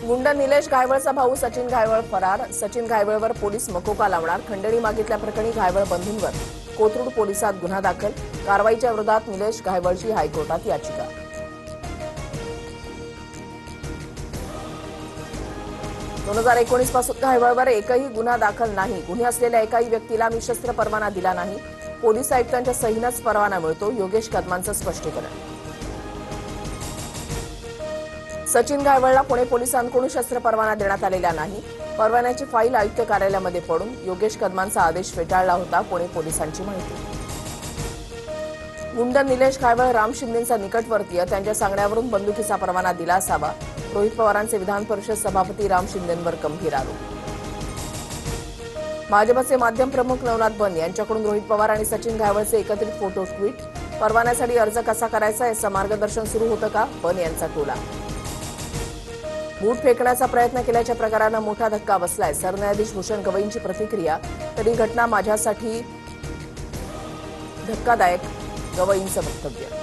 गुंड निलेश घायवळचा भाऊ सचिन घायवळ फरार. सचिन घायवळवर पोलीस मकोका लावणार. खंडणी मागितल्याप्रकरणी घायवळ बंधूंवर कोथरूड पोलिसात गुन्हा दाखल. कारवाईच्या विरोधात निलेश घायवळची हायकोर्टात याचिका. दोन 2019 पासून घायवळवर एकही गुन्हा दाखल नाही. गुन्हे असलेल्या एकाही व्यक्तीला मी शस्त्र परवाना दिला नाही. पोलीस आयुक्तांच्या सहीनंच परवाना मिळतो. योगेश कदमांचं स्पष्टीकरण. सचिन घायवळला पुणे पोलिसांकडून शस्त्र परवाना देण्यात आलेला नाही. परवान्याची फाईल आयुक्त कार्यालयामध्ये पडून योगेश कदमांचा आदेश फेटाळला होता. पुणे पोलिसांची माहिती. गुंड निलेश घायवळ राम शिंदेंचा निकटवर्तीय. त्यांच्या सांगण्यावरून बंदुकीचा परवाना दिला असावा. रोहित पवारांचे विधान परिषद सभापती राम शिंदेंवर गंभीर आरोप. भाजपचे माध्यम प्रमुख नवनाथ बन यांच्याकडून रोहित पवार आणि सचिन घायवळचे एकत्रित फोटो ट्विट. परवान्यासाठी अर्ज कसा करायचा याचं मार्गदर्शन सुरू होतं का? बन यांचा टोला. बूट फेकण्याचा प्रयत्न केल्याच्या प्रकारानं मोठा धक्का बसलाय. सरन्यायाधीश भूषण गवईंची प्रतिक्रिया. तरी घटना माझ्यासाठी धक्कादायक, गवईंचं वक्तव्य.